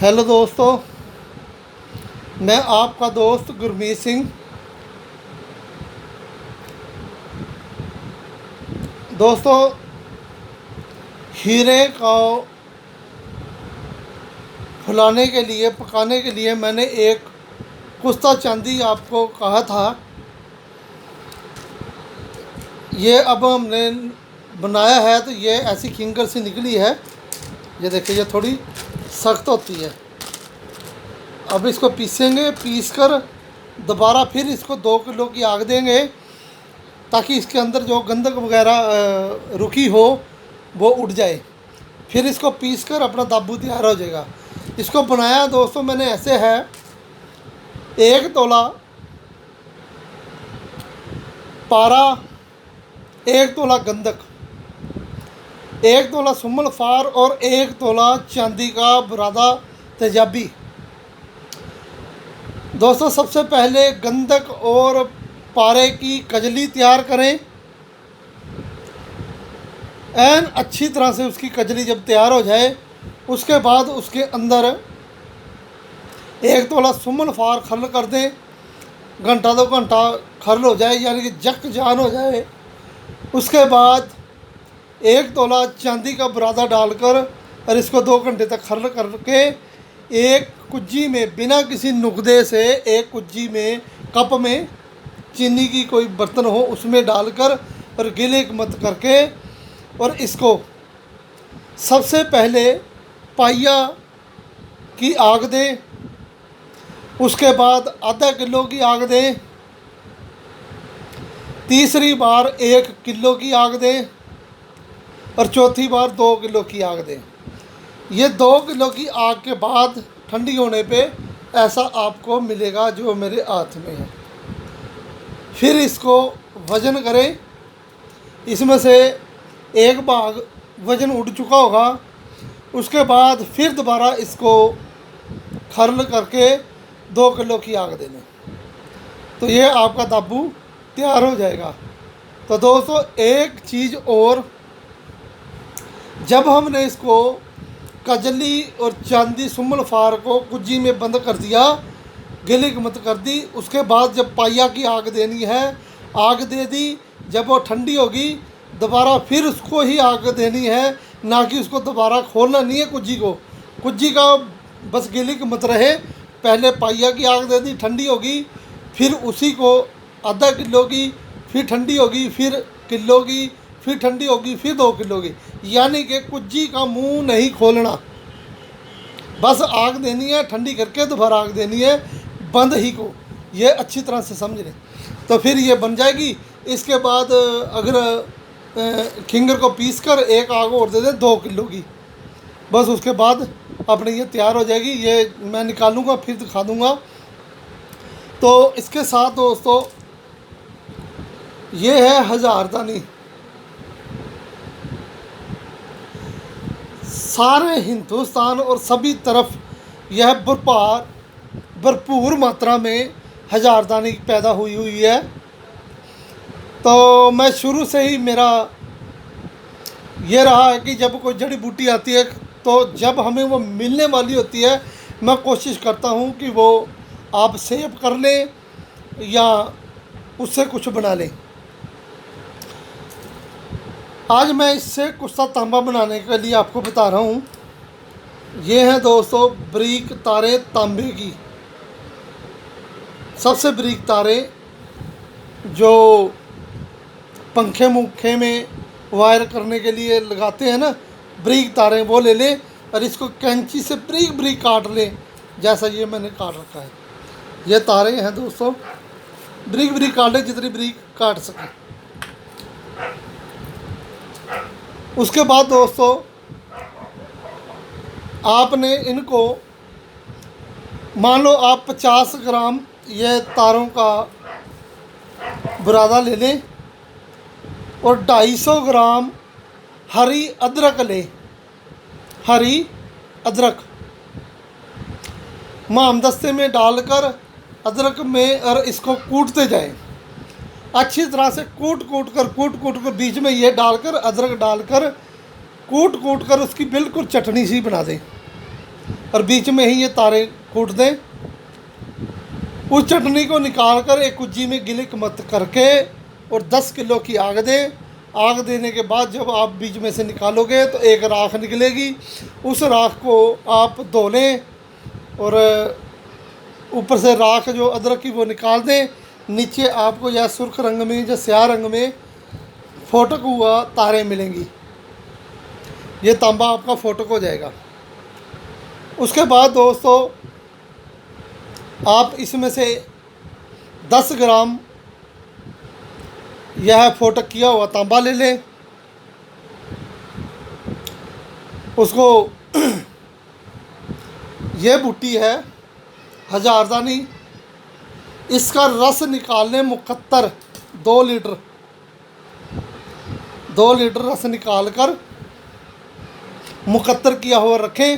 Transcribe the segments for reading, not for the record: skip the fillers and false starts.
Hello दोस्तों, मैं आपका दोस्त गुरमीत सिंह। दोस्तों, हीरे को फुलाने के लिए, पकाने के लिए मैंने एक कुश्ता चांदी आपको कहा था। ये अब हमने बनाया है तो ये ऐसी खिंगर सी निकली है। ये देखिए, ये थोड़ी सख्त होती है। अब इसको पीसेंगे, पीस कर दोबारा फिर इसको 2 किलो की आग देंगे ताकि इसके अंदर जो गंधक वगैरह रुकी हो वो उड़ जाए। फिर इसको पीस कर अपना दाबू तैयार हो जाएगा। इसको बनाया दोस्तों मैंने ऐसे है, 1 तोला पारा, 1 तोला गंधक, 1 तोला सुमल फार और 1 तोला चांदी का बुरादा तेजाबी। दोस्तों, सबसे पहले गंधक और पारे की कजली तैयार करें। एन अच्छी तरह से उसकी कजली जब तैयार हो जाए उसके बाद उसके अंदर 1 तोला सुमन फार खर्ल कर दें। घंटा 2 घंटा खर्ल हो जाए, यानी कि जक जान हो जाए। उसके बाद 1 तोला चांदी का बुरादा डालकर और इसको 2 घंटे तक खर्ल करके एक कुज्जी में, बिना किसी नुकदे से, एक कुज्जी में, कप में, चीनी की कोई बर्तन हो उसमें डालकर और गीले मत करके, और इसको सबसे पहले पाइया की आग दें। उसके बाद आधा किलो की आग दें। तीसरी बार 1 किलो की आग दें और चौथी बार 2 किलो की आग दें। ये 2 किलो की आग के बाद ठंडी होने पे ऐसा आपको मिलेगा जो मेरे हाथ में है। फिर इसको वज़न करें। इसमें से 1 भाग वज़न उठ चुका होगा। उसके बाद फिर दोबारा इसको खर्ल करके 2 किलो की आग देना, तो ये आपका दाबू तैयार हो जाएगा। तो दोस्तों, एक चीज़ और, जब हमने इसको कजली और चांदी सुमल फार को कुज्जी में बंद कर दिया, गिलिक मत कर दी, उसके बाद जब पाइया की आग देनी है, आग दे दी। जब वो ठंडी होगी दोबारा फिर उसको ही आग देनी है, ना कि उसको दोबारा खोलना नहीं है कुज्जी को। कुज्जी का बस गिलिक मत रहे। पहले पाइया की आग दे दी, ठंडी होगी, फिर उसी को आधा किलो की, फिर ठंडी होगी, फिर किलो की, फिर ठंडी होगी, फिर 2 किलो की। यानी कि कुज्जी का मुंह नहीं खोलना, बस आग देनी है, ठंडी करके दोबारा आग देनी है, बंद ही को। ये अच्छी तरह से समझ लें, तो फिर ये बन जाएगी। इसके बाद अगर खिंगर को पीस कर एक आग और दे दें 2 किलो की, बस उसके बाद अपने ये तैयार हो जाएगी। ये मैं निकालूंगा फिर दिखा दूंगा। तो इसके साथ दोस्तों ये है हज़ारदानी। सारे हिंदुस्तान और सभी तरफ यह भरपूर मात्रा में हज़ारदानी पैदा हुई है। तो मैं शुरू से ही मेरा ये रहा है कि जब कोई जड़ी बूटी आती है तो जब हमें वो मिलने वाली होती है, मैं कोशिश करता हूँ कि वो आप सेव कर लें या उससे कुछ बना लें। आज मैं इससे कुश्ता तांबा बनाने के लिए आपको बता रहा हूँ। ये हैं दोस्तों बारीक तारे तांबे की, सबसे बारीक तारे जो पंखे मुखे में वायर करने के लिए लगाते हैं ना, बारीक तारे वो ले लें और इसको कैंची से बारीक बारीक काट लें, जैसा ये मैंने काट रखा है। ये तारे हैं दोस्तों, बारीक बारीक काट लें, जितनी बारीक काट सकें। उसके बाद दोस्तों आपने इनको, मान लो आप 50 ग्राम ये तारों का बुरादा ले लें और 250 ग्राम हरी अदरक लें। हरी अदरक मामदस्ते में डालकर अदरक में और इसको कूटते जाएं। अच्छी तरह से कूट कर बीच में ये डालकर, अदरक डालकर कूट कर उसकी बिल्कुल चटनी सी बना दें। और बीच में ही ये तारे कूट दें। उस चटनी को निकाल कर एक कुज्जी में गिलिक मत करके और 10 किलो की आग दें। आग देने के बाद जब आप बीच में से निकालोगे तो एक राख निकलेगी। उस राख को आप धो लें और ऊपर से राख जो अदरक की वो निकाल दें। नीचे आपको यह सुर्ख रंग में या स्याह रंग में फोटक हुआ तारे मिलेंगी। ये तांबा आपका फोटक हो जाएगा। उसके बाद दोस्तों आप इसमें से 10 ग्राम यह फोटक किया हुआ तांबा ले लें। उसको ये बूटी है हजारदानी, इसका रस निकालने मुकत्तर 2 लीटर रस निकाल कर मुकत्तर किया हुआ रखें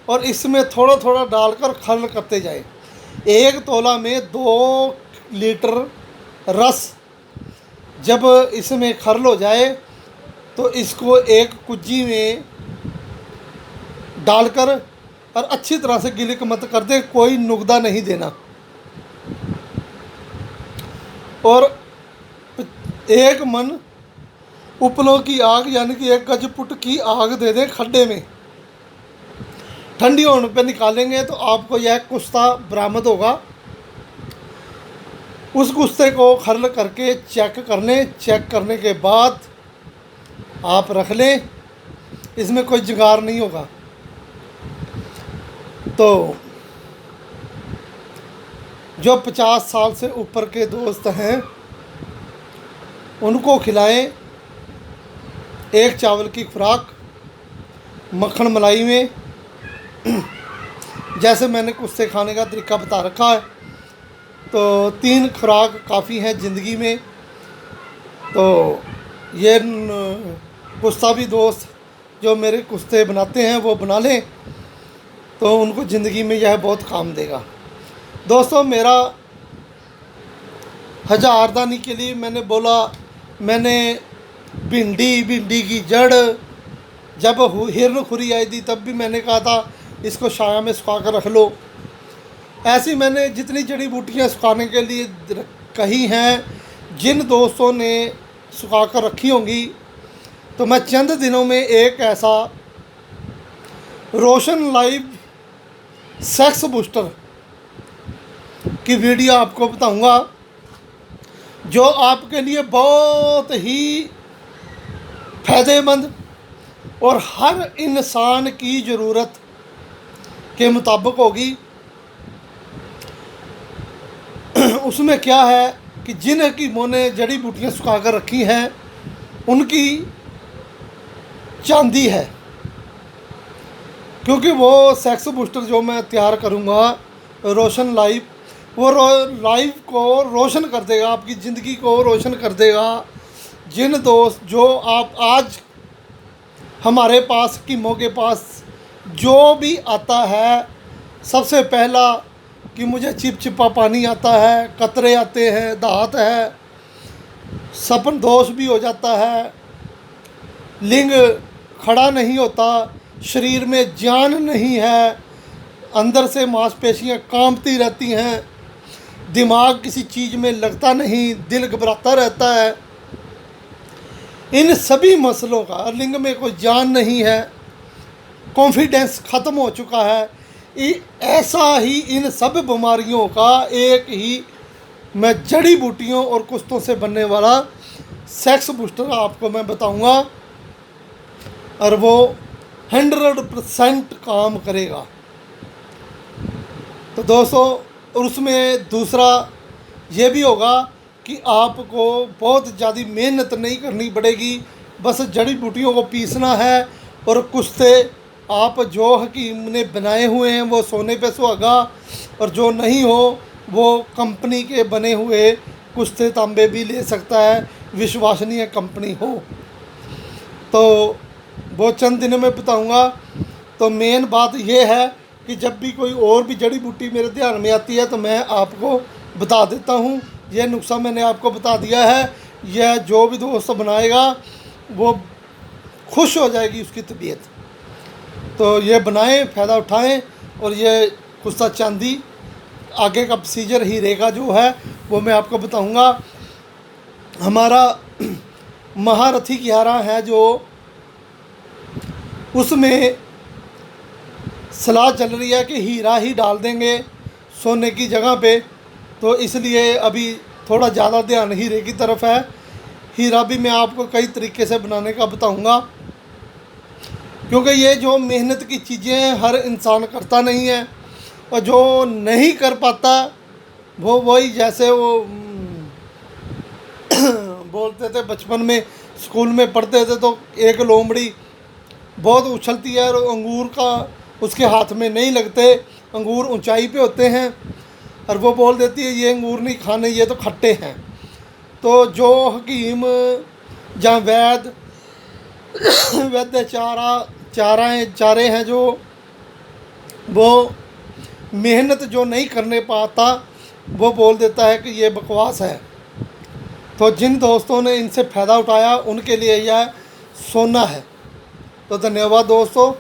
और इसमें थोड़ा थोड़ा डालकर खर्ल करते जाएं। 1 तोला में 2 लीटर रस जब इसमें खर्ल हो जाए तो इसको एक कुज्जी में डालकर और अच्छी तरह से गिलिक मत कर दे, कोई नुकदा नहीं देना। और 1 मन उपलों की आग यानी कि 1 गज पुट की आग दे दें खड्डे में। ठंडी होने पे निकालेंगे तो आपको यह कुश्ता बरामद होगा। उस कुश्ते को खर्ल करके चेक कर लें। चेक करने के बाद आप रख लें, इसमें कोई जुगाड़ नहीं होगा। तो जो 50 साल से ऊपर के दोस्त हैं उनको खिलाएं 1 चावल की खुराक मक्खन मलाई में। जैसे मैंने कुश्ते खाने का तरीका बता रखा है, तो 3 खुराक काफ़ी हैं ज़िंदगी में। तो ये कुश्ता भी दोस्त जो मेरे कुश्ते बनाते हैं वो बना लें, तो उनको ज़िंदगी में यह बहुत काम देगा। दोस्तों मेरा हजारदानी के लिए मैंने बोला, मैंने भिंडी की जड़ जब हिरन खुरी आई थी तब भी मैंने कहा था इसको छाया में सुखा कर रख लो। ऐसी मैंने जितनी जड़ी बूटियाँ सुखाने के लिए कही हैं, जिन दोस्तों ने सुखा कर रखी होंगी, तो मैं चंद दिनों में एक ऐसा रोशन लाइव सेक्स बूस्टर की वीडियो आपको बताऊंगा, जो आपके लिए बहुत ही फ़ायदेमंद और हर इंसान की ज़रूरत के मुताबिक होगी। उसमें क्या है कि जिन हकीमों ने जड़ी बूटियाँ सुखा कर रखी हैं उनकी चांदी है, क्योंकि वो सेक्स बूस्टर जो मैं तैयार करूँगा रोशन लाइव, वो लाइव को रोशन कर देगा, आपकी ज़िंदगी को रोशन कर देगा। जिन दोस्त जो आप आज हमारे पास हकीमों के पास जो भी आता है, सबसे पहला कि मुझे चिपचिपा पानी आता है, कतरे आते हैं, दांत है, सपन दोष भी हो जाता है, लिंग खड़ा नहीं होता, शरीर में जान नहीं है, अंदर से मांसपेशियां कांपती रहती हैं, दिमाग किसी चीज़ में लगता नहीं, दिल घबराता रहता है, इन सभी मसलों का, लिंग में कोई जान नहीं है, कॉन्फिडेंस ख़त्म हो चुका है, ऐसा ही इन सब बीमारियों का एक ही मैं जड़ी बूटियों और कुश्तों से बनने वाला सेक्स बूस्टर आपको मैं बताऊंगा, और वो 100% काम करेगा। तो दोस्तों, और उसमें दूसरा ये भी होगा कि आपको बहुत ज़्यादा मेहनत नहीं करनी पड़ेगी, बस जड़ी बूटियों को पीसना है और कुश्ते आप जो हकीम ने बनाए हुए हैं वो सोने पे सुहागा, और जो नहीं हो वो कंपनी के बने हुए कुश्ते तांबे भी ले सकता है, विश्वसनीय कंपनी हो। तो वो चंद दिनों में बताऊंगा। तो मेन बात ये है कि जब भी कोई और भी जड़ी बूटी मेरे ध्यान में आती है तो मैं आपको बता देता हूँ। यह नुस्खा मैंने आपको बता दिया है, यह जो भी दोस्त बनाएगा वो खुश हो जाएगी उसकी तबीयत। तो ये बनाएं, फ़ायदा उठाएं। और ये कुस्ता चांदी आगे का प्रोसीजर हीरे का जो है वो मैं आपको बताऊंगा। हमारा महारथी 11 है जो, उसमें सलाह चल रही है कि हीरा ही डाल देंगे सोने की जगह पे। तो इसलिए अभी थोड़ा ज़्यादा ध्यान हीरे की तरफ है। हीरा भी मैं आपको कई तरीके से बनाने का बताऊंगा, क्योंकि ये जो मेहनत की चीज़ें हैं हर इंसान करता नहीं है। और जो नहीं कर पाता वो वही, जैसे वो बोलते थे बचपन में स्कूल में पढ़ते थे तो एक लोमड़ी बहुत उछलती है और अंगूर का उसके हाथ में नहीं लगते, अंगूर ऊंचाई पे होते हैं, और वो बोल देती है ये अंगूर नहीं खाने, ये तो खट्टे हैं। तो जो हकीम या वैद्य चारे हैं जो, वो मेहनत जो नहीं करने पाता वो बोल देता है कि ये बकवास है। तो जिन दोस्तों ने इनसे फ़ायदा उठाया उनके लिए यह सोना है। तो धन्यवाद दोस्तों।